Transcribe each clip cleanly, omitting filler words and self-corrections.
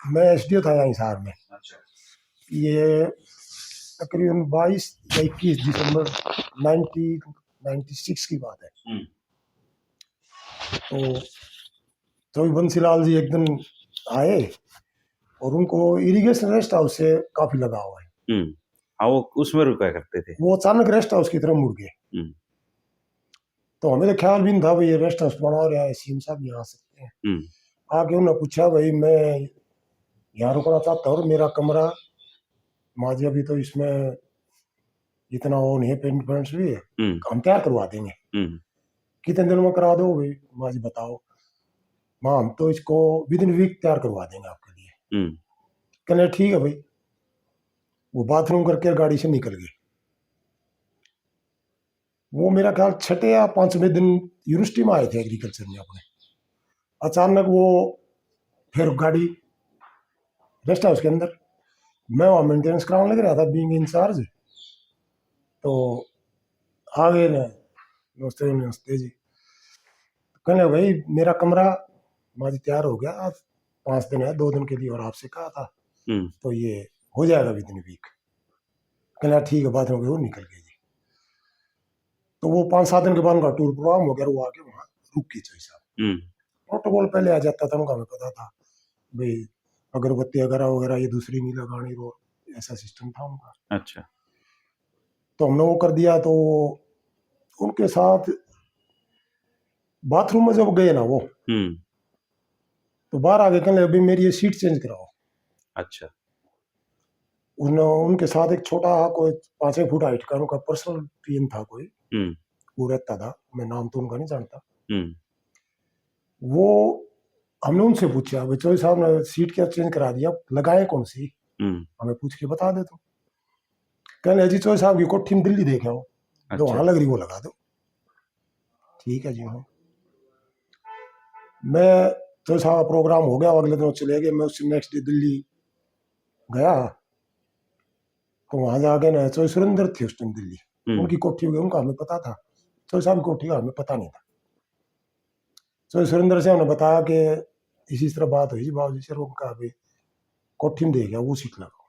मैं एसडीओ था यहाँ हिसार में। अच्छा। ये तकरीबन 22 या 21 दिसंबर 1996 की बात है। तो बंसीलाल जी एक दिन आए और उनको इरिगेशन रेस्ट हाउस से काफी लगा हुआ है। हाँ, वो उसमें रुका करते थे। वो अचानक रेस्ट हाउस की तरफ मुड़ गए। तो हमें तो ख्याल भी नहीं था भाई ये रेस्ट हाउस बना रहा है, सीएम साहब यहाँ आ सकते हैं। आके उन्होंने पूछा भाई मैं यहाँ रुकना चाहता हूँ, मेरा कमरा माजी अभी तो इसमें इतना वो नहीं है, पेंट पेंट्स भी है, हम तैयार करवा देंगे। कितने दिन में करा दो भाई माजी बताओ। माँ हम तो इसको विद इन वीक तैयार करवा देंगे आपके लिए। कहने ठीक है भाई। वो बाथरूम करके गाड़ी से निकल गए। वो मेरा ख्याल 6 या 5वें दिन यूनिवर्सिटी में आए थे एग्रीकल्चर में अपने। अचानक वो फिर गाड़ी रेस्ट हाउस के अंदर, मैं वहाँ मेंटेनेंस कराने लग रहा था बीइंग इंचार्ज। तो आ गए ना, नमस्ते नमस्ते जी। कहने भाई मेरा कमरा माजी तैयार हो गया, आज 5 दिन है, 2 दिन के लिए और आपसे कहा था, तो ये हो जाएगा विद इन वीक। कहना ठीक है, बाथरूम के वो निकल गए जी। तो वो 5-7 दिन के बाद उनका टूर प्रोग्राम हो गया, वो आके वहाँ रुक गए चौधरी साहब। प्रोटोकॉल पहले आ जाता था, उनका हमें पता था भाई अगरबत्ती वगैरह वगैरह ये दूसरी नहीं लगानी, रो ऐसा सिस्टम था उनका। अच्छा। तो हमने वो कर दिया। तो उनके साथ बाथरूम में जब गए ना वो, तो बाहर आके कहने अभी मेरी ये सीट चेंज कराओ। अच्छा। उनके साथ एक छोटा कोई 5 फुट हाइट का उनका पर्सनल पीएन था कोई, वो रहता था, मैं नाम तो उनका नहीं जानता। वो हमने उनसे पूछा भाई चौधरी साहब ने सीट क्या चेंज करा दिया, लगाए कौन सी, हमें पूछ के बता दे। तो कहने जी चौधरी साहब की कोठी में दिल्ली देखे हो, जो वहां लग रही वो लगा दो। ठीक है जी। हाँ, मैं चौधरी साहब प्रोग्राम हो गया, अगले दिन चले गए। मैं उससे नेक्स्ट डे दिल्ली गया, तो वहां जाके ना चौधरी सुरेंद्र थे उस टाइम दिल्ली, उनकी कोठी हुई, उनका हमें पता था, चौधरी साहब की कोठी का हमें पता नहीं था। चौधरी सुरेंद्र से हमने बताया कि इसी तरह बात हुई जी बाबू जी से, उनका अभी कोठी में दे गया वो सीट लगाओ।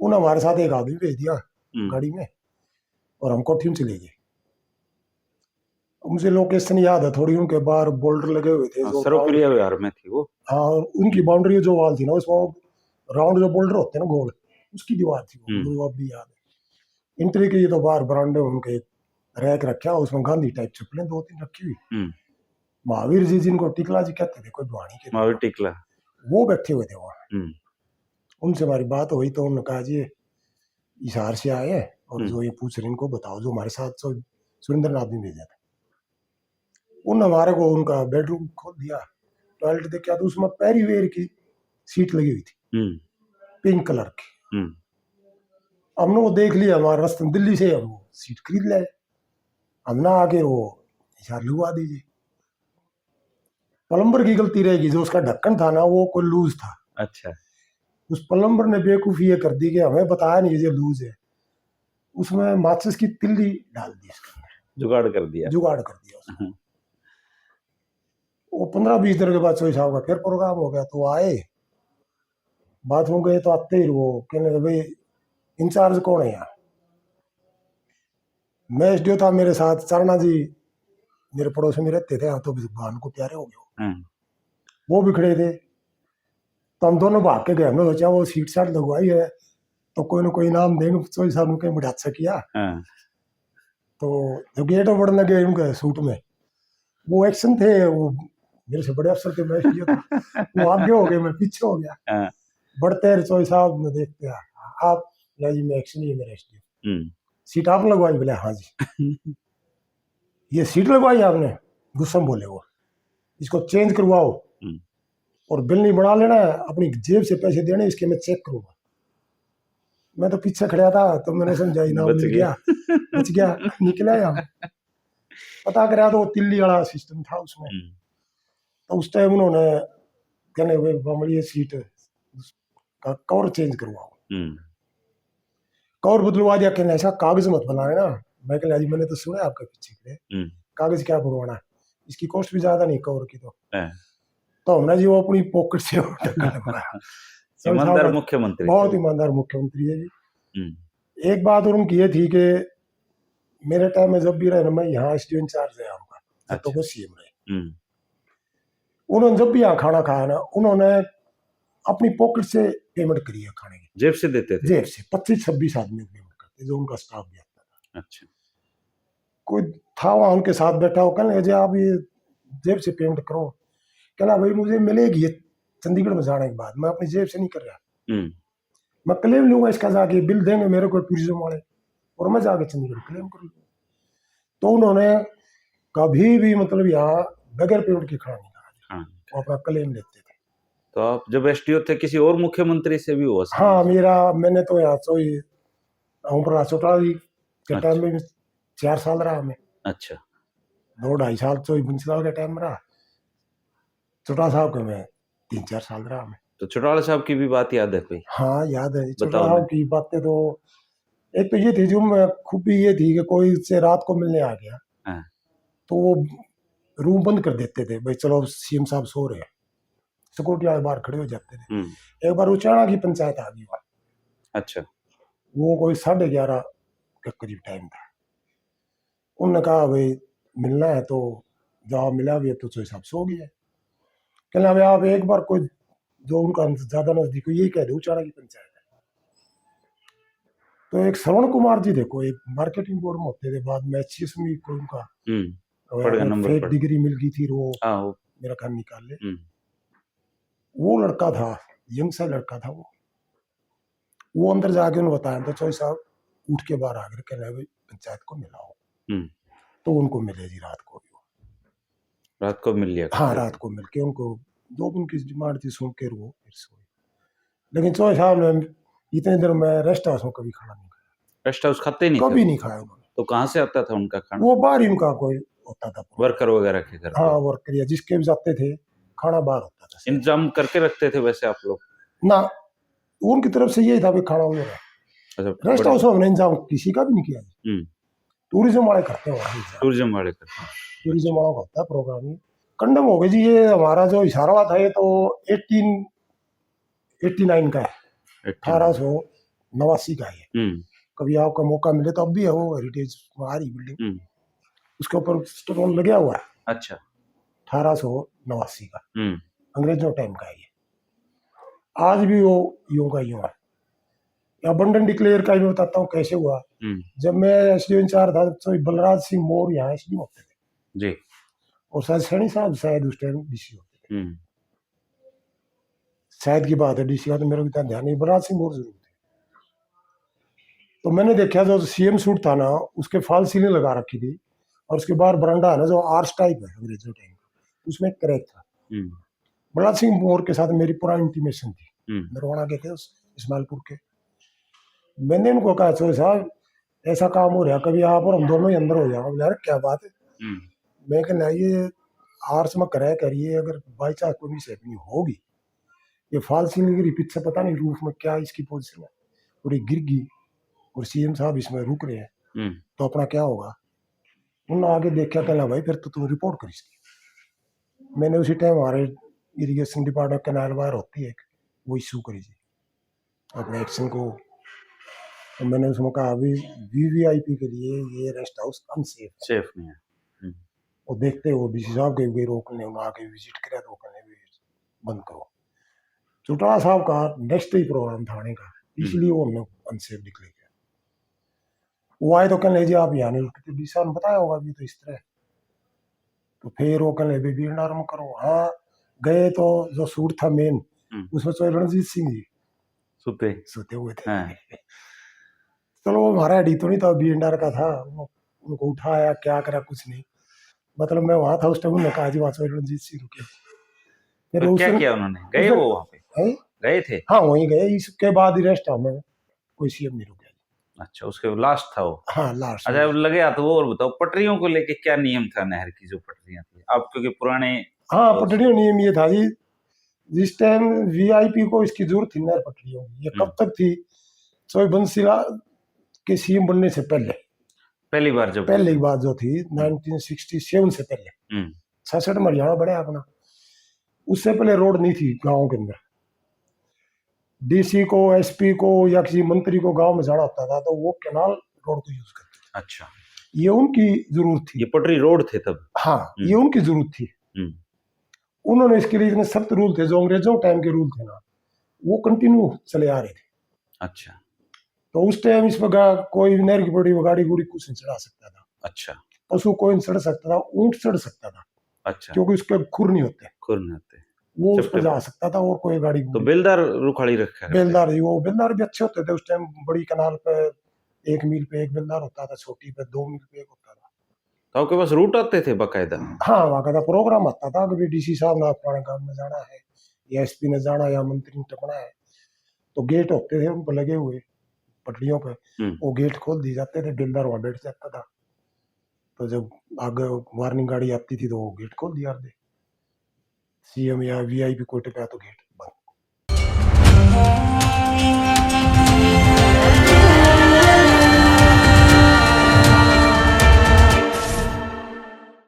उन्होंने हमारे साथ एक आदमी भेज दिया गाड़ी में और हम कोठी में चले गए। मुझे लोकेशन याद है थोड़ी, उनके बाहर बोल्डर लगे हुए थे जो सर्वप्रिय विहार में थी वो। हाँ, उनकी बाउंड्री जो वाल थी ना, उसमें राउंड जो बोल्डर होते हैं ना गोल, उसकी दीवार थी वो अब भी याद है। एंट्री की तो बाहर बरामदे उनके रैक रखा, उसमें गांधी टाइप चप्पलें 2-3 रखी हुई। महावीर जी जिनको टिकला जी कहते थे, कोई बुआनी के महावीर टिकला, वो बैठे हुए थे वहाँ। उनसे हमारी बात हुई तो उन्होंने कहा जी हिसार से आए हैं और जो ये पूछ रहे इनको बताओ, जो हमारे साथ सुरेंद्र नाथ भी भेजा था। उन हमारे को उनका बेडरूम खोल दिया, टॉयलेट देखा तो उसमें पैरीवेयर की सीट लगी हुई थी, पिंक कलर की। हमने वो देख लिया, हमारे रास्ते दिल्ली से हम वो सीट खरीद लाए। हमने आके वो हिसार लगवा दीजिए। प्लम्बर की गलती रहेगी, जो उसका ढक्कन था ना वो कोई लूज था। अच्छा। उस प्लम्बर ने बेवकूफी ये कर दी कि हमें बताया नहीं ये लूज है, उसमें माचिस की तिल्ली डाल दी, जुगाड़ कर दिया उसमें। वो 15-20 दिन के बाद चौधरी साहब का फिर प्रोग्राम हो गया, तो आए बाथरूम गए, तो आते ही वो कहने लगे भाई इंचार्ज कौन है यहाँ। मैं एसडीओ था, मेरे साथ चरणा जी मेरे पड़ोस में रहते थे, यहाँ तो भगवान को प्यारे हो गए, वो भी खड़े थे। तो हम दोनों भाग के गए, हमने सोचा वो सीट साट लगवाई है तो कोई ना कोई नाम देंगे, चौधरी साहब ने कहीं बड़ा अच्छा किया। तो जो गेट ओपन लगे उनके सूट में, वो एक्शन थे, वो मेरे से बड़े अफसर थे, मैं एसडीओ था, वो आगे हो गए, मैं पीछे हो गया। बढ़ते चौधरी साहब ने देखते आप जी मैं एक्शन ही है मेरा एसडीओ, सीट आप लगवाई? बोले हाँ जी। ये सीट लगवाई आपने? गुस्सा में बोले वो, इसको चेंज करवाओ और बिल नहीं बना लेना, अपनी जेब से पैसे देने, इसके मैं चेक करूंगा। मैं तो पीछे खड़ा था, तो मैंने समझा ना बच गया निकला यहाँ। पता करा तो वो तिल्ली वाला सिस्टम था उसमें। तो उस टाइम उन्होंने कहने हुए बमड़ी ये सीट का कवर चेंज करवाओ, कवर बदलवा दिया। कहने ऐसा कागज मत बनाए ना। मैं कह जी मैंने तो सुना आपके पीछे खड़े, कागज क्या बनवाना, इसकी कॉस्ट भी ज्यादा नहीं कवर की। तो हमने जी वो अपनी पॉकेट से वो टक्कर लगवाया। ईमानदार मुख्यमंत्री बहुत थे। ईमानदार मुख्यमंत्री है जी। हम्म, एक बात और उनकी ये थी कि मेरे टाइम में जब भी रहे ना, मैं यहाँ एसडीओ इंचार्ज रहा उनका, जब तक वो सीएम रहे। हम्म, उन्होंने जब भी यहाँ खाना खाया ना, उन्होंने अपनी पॉकेट से पेमेंट करी है खाने की, जेब से देते थे। जेब से 25-26 आदमी को पेमेंट करते जो उनका स्टाफ भी आता था। अच्छा, कोई था वहाँ उनके साथ बैठा हो, कहने लगे आप ये जेब से पेमेंट करो। कहना भाई मुझे मिलेगी ये चंडीगढ़ में जाने के बाद, मैं अपनी जेब से नहीं कर रहा, हम्म, मैं क्लेम लूंगा इसका, जाके बिल देंगे मेरे को टूरिज्म वाले और मैं जाके चंडीगढ़ क्लेम कर लूंगा। तो उन्होंने कभी भी मतलब यहाँ बगैर पेमेंट के खाना नहीं खाया, हाँ। वो अपना क्लेम लेते थे। तो आप जब एसडीओ थे किसी और मुख्यमंत्री से भी हुआ? हाँ मैंने तो यहाँ तो ओम प्रकाश चौटाला जी के टाइम में 4 साल रहा मैं। अच्छा, 2-2.5 साल तो बंसीलाल के टाइम में रहा, चौटाला साहब के मैं 3-4 साल रहा मैं। तो चौटाला साहब की भी बात याद है कोई? हाँ याद है, बताओ चौटाला साहब की बातें तो एक तो ये थी जो मैं खूबी ये थी कि कोई से रात को मिलने आ गया हाँ। तो वो रूम बंद कर देते थे, भाई चलो सीएम साहब सो रहे हैं, सिक्योरिटी वाले बाहर खड़े हो जाते थे। एक बार उचाणा की पंचायत आ गई वहाँ, अच्छा, वो कोई 11:30 के करीब टाइम था। उन्होंने कहा भाई मिलना है तो जाओ, मिला भी है तो साहब सो गए। कहना भाई आप एक बार कोई जो उनका ज्यादा नजदीक हो यही कह दो उचाणा की पंचायत है। तो एक श्रवण कुमार जी देखो, एक मार्केटिंग बोर्ड में होते थे, बाद में एचसीएस में कोई उनका फेक डिग्री मिल गई थी, वो मेरा ख्याल निकाल ले। वो लड़का था, यंग सा लड़का था वो अंदर जाके उन्हें बताया तो चौधरी साहब उठ के बाहर आ गए, कह रहे भाई पंचायत को मिलाओ। तो उनको मिले जी रात को मिल लिया। हाँ रात को मिल के उनको जो उनकी डिमांड थी सुन के वो फिर सोए। लेकिन चौधरी साहब ने इतने दिन में रेस्ट हाउस में कभी खाना नहीं खाया। रेस्ट हाउस खाते नहीं? कभी नहीं खाया उन्होंने। तो कहाँ से आता था उनका खाना? वो बाहर ही उनका कोई होता था, वर्कर वगैरह के घर। हाँ वर्कर या जिसके भी जाते थे खाना बाहर होता था। इंतजाम करके रखते थे वैसे आप लोग? ना, उनकी तरफ से यही था कि खाना उन्हें रेस्ट हाउस में हमने इंतजाम किसी का भी नहीं किया। टूरिज्म वाले करते हैं, टूरिज्म वाला का होता है प्रोग्राम। ये कंडम हो गए जी, ये हमारा जो इशारा था ये तो 1889 का है, 1889 का है। कभी आपका मौका मिले तो अब भी है वो हेरिटेज हमारी बिल्डिंग, उसके ऊपर स्टोन लगा हुआ है। अच्छा, 1889 का अंग्रेजों टाइम का है ये। आज भी वो यूं का यूं है। अबंडन डिक्लेयर का ही मैं बताता हूँ कैसे हुआ। जब मैं एसडीओ इंचार्ज था तो बलराज सिंह मोर यहाँ एसडीओ होते थे जी, और शायद सैनी साहब शायद उस टाइम डीसी होते थे। शायद की बात है, डीसी का तो मेरे को इतना ध्यान नहीं, बलराज सिंह मोर जरूर थे। तो मैंने देखा जो सीएम सूट था ना उसके फॉल सीलिंग लगा रखी थी, और उसके बाहर बरांडा है ना जो आर्च टाइप है अंग्रेजों टाइम का, उसमें क्रैक था। बलराज सिंह मोर के साथ मेरी पुरानी इंटीमेशन थी, नरवाना के थे इस्माइलपुर के। मैंने उनको कहा चौधरी साहब ऐसा काम हो रहा, कभी आप और हम दोनों ही अंदर हो जाओ। यार क्या बात है? मैं कहना ये आर्स में कराया करिए, अगर बाई चांस कोई मिसहैपनिंग होगी, ये फॉल सीलिंग गिरी पीछे पता नहीं रूफ में क्या इसकी पोजीशन है, और ये गिर गई और सीएम साहब इसमें रुक रहे हैं तो अपना क्या होगा? उन्होंने आगे देखा, कहना भाई फिर तो तुम रिपोर्ट कर इसकी। मैंने उसी टाइम हमारे इरिगेशन डिपार्टमेंट कैनाल वायर होती है वो इशू करी थी अपने एक्शन को। तो मैंने उसमें कहा अभी वीवीआईपी के लिए ये रेस्ट हाउस अनसेफ नहीं है, और देखते हो डीसी साहब के भी रोकने, उन्होंने आके विजिट किया तो कहने भी बंद करो। चौटाला साहब का नेक्स्ट ही प्रोग्राम था आने का, इसलिए वो हमने अनसेफ डिक्लेयर किया। वो आए तो कहने जी आप यहाँ नहीं रुकते, डीसी साहब ने बताया होगा अभी तो इस तरह। तो फिर वो कहने भी बीएनआर में करो। हाँ गए तो जो सूट था मेन उसमें तो रणजीत सिंह जी सोते हुए थे। चलो वो हमारा आईडी तो नहीं था, बीएनआर का था, उनको उठाया क्या करा कुछ नहीं, मतलब मैं वहां था उस टाइम। उन्होंने कहा जी वहां से रणजीत सिंह रुके। फिर तो क्या किया उन्होंने? गए वो वहां पे गए थे? हाँ वहीं गए, इसके बाद ही रेस्ट हाउस में कोई सीएम नहीं रुका। अच्छा, उसके लास्ट था वो? हाँ लास्ट। अच्छा लगे तो वो और बताओ पटरियों को लेके क्या नियम था नहर की, जो पटरियां थी आप क्योंकि पुराने। हाँ पटरियों नियम ये था जी, जिस टाइम वीआईपी को इसकी जरूरत थी नहर पटरियों की, ये कब तक थी? चौधरी बंसीलाल के सीएम बनने से पहले पहली बार जो थी 1967 से पहले, 66 में हरियाणा बढ़ा अपना, उससे पहले रोड नहीं थी गाँव के अंदर। डीसी को, एसपी को या किसी मंत्री को गांव में जाना होता था तो वो कैनाल रोड को यूज करते थे। अच्छा, ये उनकी जरूरत थी। ये पटरी रोड थे तब। हाँ, ये उनकी जरूरत थी। उन्होंने इसके लिए इतने सख्त रूल थे, जो अंग्रेजों टाइम के रूल थे ना, वो कंटिन्यू चले आ रहे थे। अच्छा तो उस टाइम इस पर कोई नहर की पड़ी गाड़ी गुड़ी कुछ नहीं चढ़ा सकता था। अच्छा पशु कोई नहीं चढ़ सकता था, ऊंट चढ़ सकता था अच्छा, क्योंकि उसके खुर नहीं होते, खुर नहीं होते, वो उस पर चपटे जा सकता था और कोई गाड़ी तो गुड़ी। बेलदार रुखाड़ी रखा करते थे। बेलदार ही, वो बेलदार भी अच्छे होते थे उस टाइम। बड़ी कनाल पे 1 मील पे एक बेलदार होता था, छोटी पे 2 मील पे एक होता था। तो आपके पास रूट आते थे बाकायदा? हाँ, वहाँ का प्रोग्राम आता था कि डीसी साहब ने अपने गांव में जाना है या एसपी ने जाना या मंत्री ने टपना है, तो गेट होते थे उन पर लगे हुए पटरियों पे, वो गेट खोल दिए जाते थे, बेलदार वहाँ बैठ जाता था। तो जब आगे वार्निंग गाड़ी आती थी तो वो गेट खोल दिया दे। सीएम या वीआईपी कोई टपा तो गेट